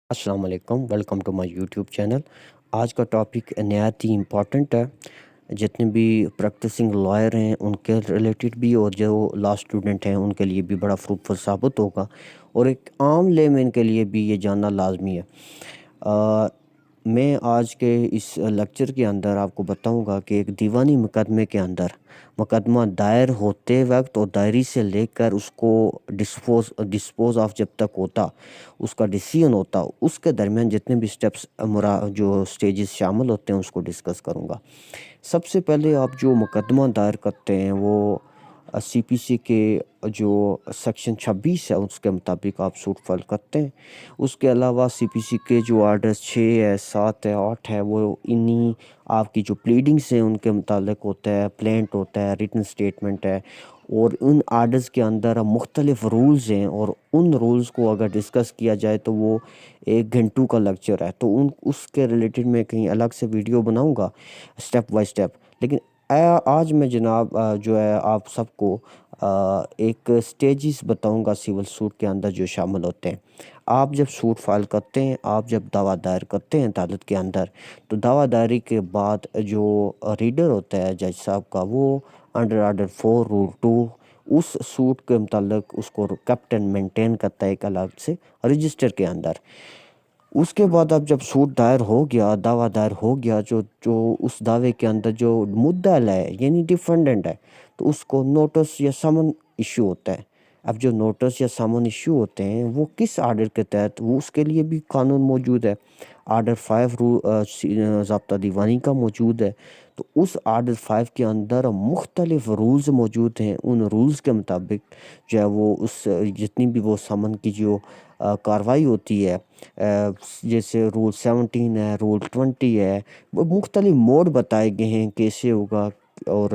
السلام علیکم، welcome to my YouTube channel. آج کا ٹاپک نہایت ہی امپورٹنٹ ہے، جتنے بھی پریکٹسنگ لائر ہیں ان کے ریلیٹڈ بھی، اور جو لا اسٹوڈنٹ ہیں ان کے لیے بھی بڑا فروٹفل ثابت ہوگا، اور ایک عام لے مین کے لیے بھی یہ جاننا لازمی ہے۔ میں آج کے اس لیکچر کے اندر آپ کو بتاؤں گا کہ ایک دیوانی مقدمے کے اندر مقدمہ دائر ہوتے وقت اور دائری سے لے کر اس کو ڈسپوز آف جب تک ہوتا، اس کا ڈیسیژن ہوتا، اس کے درمیان جتنے بھی سٹیپس جو سٹیجز شامل ہوتے ہیں اس کو ڈسکس کروں گا۔ سب سے پہلے آپ جو مقدمہ دائر کرتے ہیں وہ سی پی سی کے جو سیکشن 26 ہے اس کے مطابق آپ سوٹ فائل کرتے ہیں۔ اس کے علاوہ سی پی سی کے جو آرڈرز 6 ہے، 7 ہے، 8 ہے، وہ انہی آپ کی جو پلیڈنگس ہیں ان کے متعلق ہوتا ہے، پلینٹ ہوتا ہے، ریٹن سٹیٹمنٹ ہے، اور ان آرڈرز کے اندر مختلف رولز ہیں، اور ان رولز کو اگر ڈسکس کیا جائے تو وہ 1 گھنٹوں کا لیکچر ہے، تو اس کے ریلیٹڈ میں کہیں الگ سے ویڈیو بناؤں گا سٹیپ بائی سٹیپ۔ لیکن آج میں جناب جو ہے آپ سب کو ایک سٹیجز بتاؤں گا سول سوٹ کے اندر جو شامل ہوتے ہیں۔ آپ جب سوٹ فائل کرتے ہیں، آپ جب دعویٰ دائر کرتے ہیں عدالت کے اندر، تو دعویٰ دائری کے بعد جو ریڈر ہوتا ہے جج صاحب کا، وہ انڈر آرڈر 4 رول 2 اس سوٹ کے متعلق اس کو کیپٹن مینٹین کرتا ہے ایک الگ سے رجسٹر کے اندر۔ اس کے بعد اب جب سوٹ دائر ہو گیا، دعویٰ دائر ہو گیا، جو اس دعوے کے اندر جو مدعا ہے یعنی ڈیفینڈنٹ ہے، تو اس کو نوٹس یا سمن ایشو ہوتا ہے۔ اب جو نوٹس یا سمن ایشو ہوتے ہیں وہ کس آرڈر کے تحت، وہ اس کے لیے بھی قانون موجود ہے، آرڈر 5 ضابطہ دیوانی کا موجود ہے۔ تو اس آرڈر 5 کے اندر مختلف رولز موجود ہیں، ان رولز کے مطابق جو ہے وہ اس جتنی بھی وہ سمن کی جو کاروائی ہوتی ہے، جیسے رول 17 ہے، رول 20 ہے، وہ مختلف موڈ بتائے گئے ہیں کیسے ہوگا، اور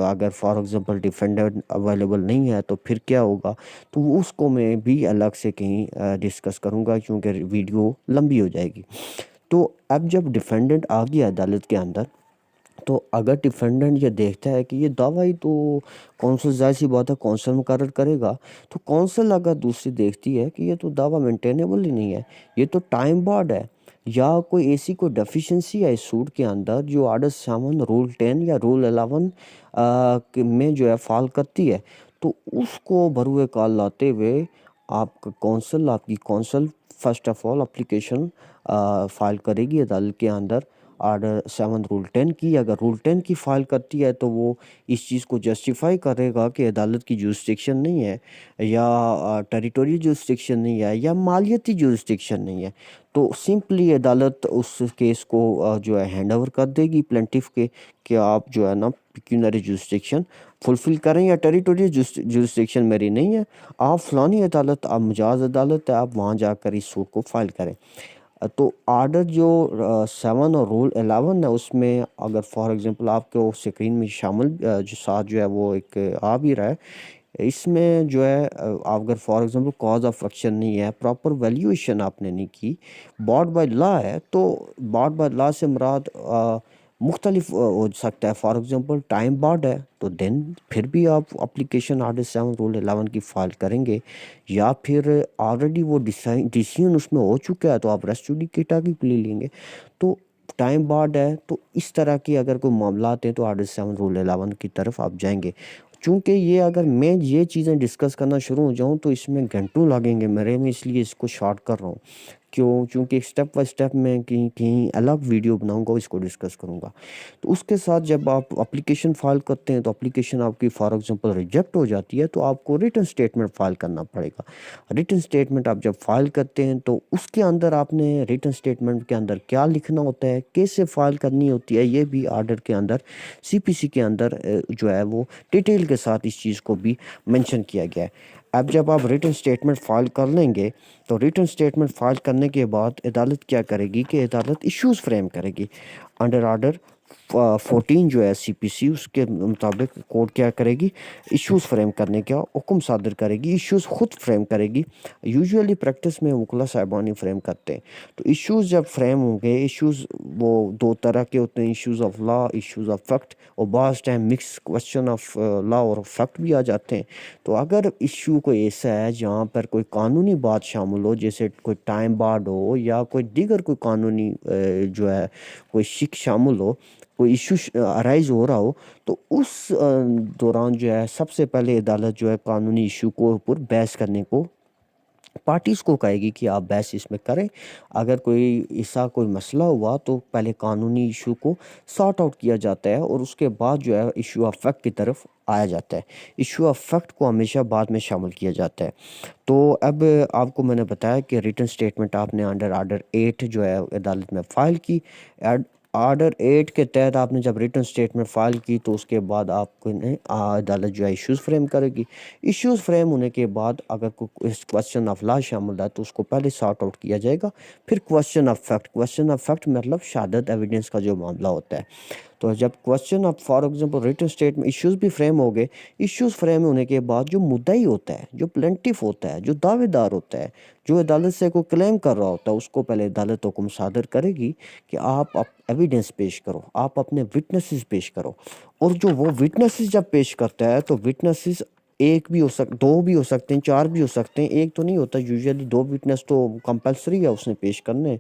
اگر فار ایگزامپل ڈیفینڈنٹ اویلیبل نہیں ہے تو پھر کیا ہوگا، تو اس کو میں بھی الگ سے کہیں ڈسکس کروں گا کیونکہ ویڈیو لمبی ہو جائے گی۔ تو اب جب ڈیفینڈنٹ آ گیا عدالت کے اندر، تو اگر ڈیفینڈنٹ یہ دیکھتا ہے کہ یہ دعویٰ ہی تو کونسل، ظاہر سی بات ہے کونسل مقرر کرے گا، تو کونسل اگر دوسری دیکھتی ہے کہ یہ تو دعویٰ مینٹینیبل ہی نہیں ہے، یہ تو ٹائم بارڈ ہے، یا کوئی ایسی کوئی ڈیفیشنسی ہے اس سوٹ کے اندر جو آرڈر 7 رول 10 یا رول 11 میں جو ہے فال کرتی ہے، تو اس کو بروئے کال لاتے ہوئے آپ کا کونسل، آپ کی council first of all application file کرے گی عدالت کے اندر آرڈر 7 رول 10 کی۔ اگر رول 10 کی فائل کرتی ہے تو وہ اس چیز کو جسٹیفائی کرے گا کہ عدالت کی جورسڈکشن نہیں ہے، یا ٹیریٹوری جورسڈکشن نہیں ہے، یا مالیاتی جورسڈکشن نہیں ہے، تو سمپلی عدالت اس کیس کو جو ہے ہینڈ اوور کر دے گی پلینٹیف کے، کہ آپ جو ہے نا پیکیونری جورسڈکشن فلفل کریں، یا ٹیریٹوری جورسڈکشن میری نہیں ہے، آپ فلانی عدالت، آپ مجاز عدالت ہے، آپ وہاں جا کر اس سوٹ کو فائل کریں۔ تو آرڈر جو 7 اور رول 11 ہے، اس میں اگر فار ایگزامپل آپ کو سکرین میں شامل جو ساتھ جو ہے وہ ایک آ بھی رہا ہے، اس میں جو ہے اگر for example cause of action نہیں ہے، پراپر ویلیویشن آپ نے نہیں کی، بارڈ بائی لا ہے، تو بارڈ بائی لا سے مراد مختلف ہو سکتا ہے۔ فار ایگزامپل ٹائم بارڈ ہے تو دین پھر بھی آپ اپلیکیشن آرڈر 7 رول 11 کی فائل کریں گے، یا پھر آلریڈی وہ ڈیسیژن اس میں ہو چکا ہے تو آپ ریس جوڈیکیٹا کی پلی لیں گے۔ تو ٹائم بارڈ ہے، تو اس طرح کی اگر کوئی معاملات ہیں تو آرڈر 7 رول 11 کی طرف آپ جائیں گے۔ چونکہ یہ اگر میں یہ چیزیں ڈسکس کرنا شروع ہو جاؤں تو اس میں گھنٹوں لگیں گے میرے، میں اس لیے اس کو شارٹ کر رہا ہوں، چونکہ اسٹیپ بائی اسٹیپ میں کہیں الگ ویڈیو بناؤں گا، اس کو ڈسکس کروں گا۔ تو اس کے ساتھ جب آپ اپلیکیشن فائل کرتے ہیں تو اپلیکیشن آپ کی فار ایگزامپل ریجیکٹ ہو جاتی ہے، تو آپ کو ریٹن سٹیٹمنٹ فائل کرنا پڑے گا۔ ریٹن سٹیٹمنٹ آپ جب فائل کرتے ہیں تو اس کے اندر آپ نے ریٹن سٹیٹمنٹ کے اندر کیا لکھنا ہوتا ہے، کیسے فائل کرنی ہوتی ہے، یہ بھی آرڈر کے اندر سی پی سی کے اندر جو ہے وہ ڈیٹیل کے ساتھ اس چیز کو بھی منشن کیا گیا ہے۔ اب جب آپ ریٹن سٹیٹمنٹ فائل کر لیں گے تو ریٹن سٹیٹمنٹ فائل کرنے کے بعد عدالت کیا کرے گی کہ عدالت ایشوز فریم کرے گی۔ انڈر آرڈر 14 جو ہے CPC اس کے مطابق کورٹ کیا کرے گی، ایشوز فریم کرنے کا حکم صادر کرے گی، ایشوز خود فریم کرے گی. یوزولی پریکٹس میں وکلا صاحبان ہی فریم کرتے ہیں. تو ایشوز جب فریم ہوں گے، ایشوز وہ دو طرح کے ہوتے ہیں، issues of law, issues of fact, اور بعض time mix question of law اور فیکٹ بھی آ جاتے ہیں. تو اگر ایشو کوئی ایسا ہے جہاں پر کوئی قانونی بات شامل ہو، جیسے کوئی ٹائم بارڈ ہو یا کوئی دیگر کوئی قانونی جو ہے کوئی شک شامل ہو، کوئی ایشو ارائز ہو رہا ہو، تو اس دوران جو ہے سب سے پہلے عدالت جو ہے قانونی ایشو کو اوپر بحث کرنے کو پارٹیز کو کہے گی کہ آپ بحث اس میں کریں. اگر کوئی ایسا کوئی مسئلہ ہوا تو پہلے قانونی ایشو کو سارٹ آؤٹ کیا جاتا ہے، اور اس کے بعد جو ہے ایشو آف فیکٹ کی طرف آیا جاتا ہے. ایشو آف فیکٹ کو ہمیشہ بعد میں شامل کیا جاتا ہے. تو اب آپ کو میں نے بتایا کہ ریٹن سٹیٹمنٹ آپ نے آرڈر 8 جو ہے عدالت میں فائل کی. آرڈر 8 کے تحت آپ نے جب ریٹن سٹیٹمنٹ فائل کی تو اس کے بعد آپ کو عدالت جو ہے ایشوز فریم کرے گی. ایشوز فریم ہونے کے بعد اگر کوئی کوشچن آف لا شامل ہے تو اس کو پہلے سارٹ آؤٹ کیا جائے گا. پھر کوشچن آف فیکٹ مطلب شہادت ایویڈنس کا جو معاملہ ہوتا ہے. تو جب question of for example return statement issues بھی فریم ہو گئے، ایشوز فریم ہونے کے بعد جو مدعی ہوتا ہے، جو پلینٹیف ہوتا ہے، جو دعوے دار ہوتا ہے، جو عدالت سے کوئی کلیم کر رہا ہوتا ہے، اس کو پہلے عدالت حکم صادر کرے گی کہ آپ ایویڈنس پیش کرو، آپ اپنے وٹنسز پیش کرو. اور جو وہ وٹنسز جب پیش کرتا ہے تو وٹنسز ایک بھی ہو سکتے، دو بھی ہو سکتے ہیں، چار بھی ہو سکتے ہیں، ایک تو نہیں ہوتا. یوزلی 2 وٹنس تو کمپلسری ہے اس نے پیش کرنے.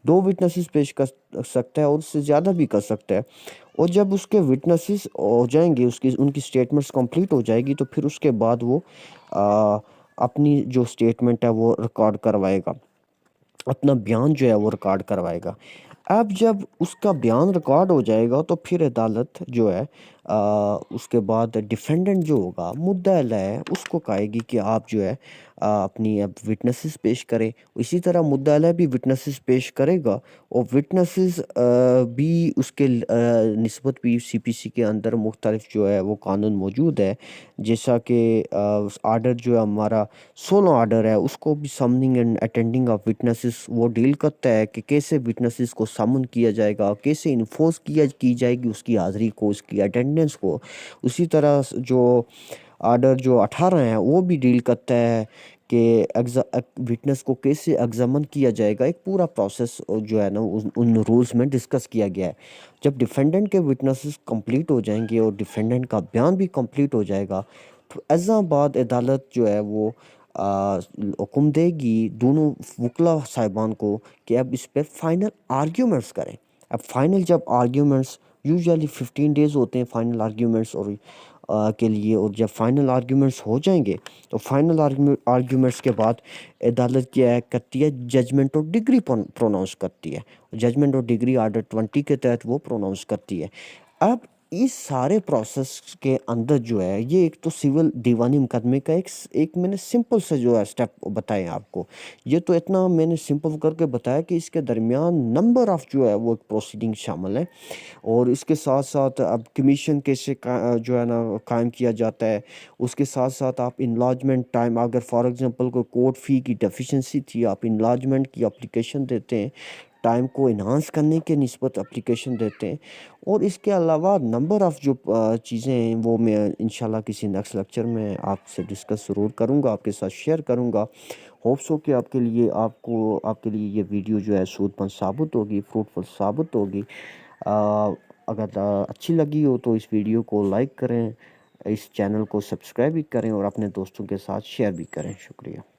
2 وٹنسز پیش کر سکتا ہے اور اس سے زیادہ بھی کر سکتا ہے. اور جب اس کے وٹنسز ہو جائیں گے، ان کی سٹیٹمنٹس کمپلیٹ ہو جائے گی، تو پھر اس کے بعد وہ اپنی جو سٹیٹمنٹ ہے وہ ریکارڈ کروائے گا، اپنا بیان جو ہے وہ ریکارڈ کروائے گا. اب جب اس کا بیان ریکارڈ ہو جائے گا تو پھر عدالت جو ہے اس کے بعد ڈیفینڈنٹ جو ہوگا، مدعا علیہ، اس کو کہے گی کہ آپ جو ہے اپنی اب وٹنسز پیش کریں. اسی طرح مدعا علیہ بھی وٹنسز پیش کرے گا، اور وٹنسز بھی اس کے نسبت بھی CPC کے اندر مختلف جو ہے وہ قانون موجود ہے. جیسا کہ آرڈر جو ہے ہمارا 16 آرڈر ہے، اس کو بھی سمننگ اینڈ اٹینڈنگ آف وٹنسز وہ ڈیل کرتا ہے کہ کیسے وٹنسز کو سمن کیا جائے گا، کیسے انفورس کی جائے گی اس کی حاضری کو، اس کی اٹینڈنس کو. اسی طرح جو آرڈر جو 18 ہیں وہ بھی ڈیل کرتا ہے کہ وٹنس کو کیسے ایگزامن کیا جائے گا. ایک پورا پروسیس جو ہے نا ان رولز میں ڈسکس کیا گیا ہے. جب ڈیفینڈنٹ کے وٹنسز کمپلیٹ ہو جائیں گے اور ڈیفینڈنٹ کا بیان بھی کمپلیٹ ہو جائے گا، تو ازاں بعد عدالت جو ہے وہ حکم دے گی دونوں وکلا صاحبان کو کہ اب اس پہ فائنل آرگیومنٹس کریں. اب فائنل جب آرگیومنٹس یوزلی 15 ڈیز ہوتے ہیں فائنل آرگیومنٹس کے لیے، اور جب فائنل آرگیومنٹس ہو جائیں گے تو فائنل آرگیومنٹس کے بعد عدالت کیا کرتی ہے، ججمنٹ اور ڈگری پروناؤنس کرتی ہے. ججمنٹ اور ڈگری آرڈر 20 کے تحت وہ پروناؤنس کرتی ہے. اب اس سارے پروسیس کے اندر جو ہے یہ ایک تو سول دیوانی مقدمے کا ایک میں نے سمپل سے جو ہے سٹیپ بتائے آپ کو. یہ تو اتنا میں نے سمپل کر کے بتایا کہ اس کے درمیان نمبر آف جو ہے وہ پروسیڈنگ شامل ہیں. اور اس کے ساتھ ساتھ اب کمیشن کیسے جو ہے نا قائم کیا جاتا ہے. اس کے ساتھ ساتھ آپ انلارجمنٹ ٹائم، اگر فار ایگزامپل کوئی کورٹ فی کی ڈیفیشنسی تھی، آپ انلارجمنٹ کی اپلیکیشن دیتے ہیں، ٹائم کو انہانس کرنے کے نسبت اپلیکیشن دیتے ہیں. اور اس کے علاوہ نمبر آف جو چیزیں ہیں وہ میں انشاءاللہ کسی نیکسٹ لیکچر میں آپ سے ڈسکس ضرور کروں گا، آپ کے ساتھ شیئر کروں گا. ہوپس ہو کہ آپ کے لیے یہ ویڈیو جو ہے سود مند ثابت ہوگی، فروٹفل ثابت ہوگی. اگر اچھی لگی ہو تو اس ویڈیو کو لائک کریں، اس چینل کو سبسکرائب بھی کریں اور اپنے دوستوں کے ساتھ شیئر بھی کریں. شکریہ.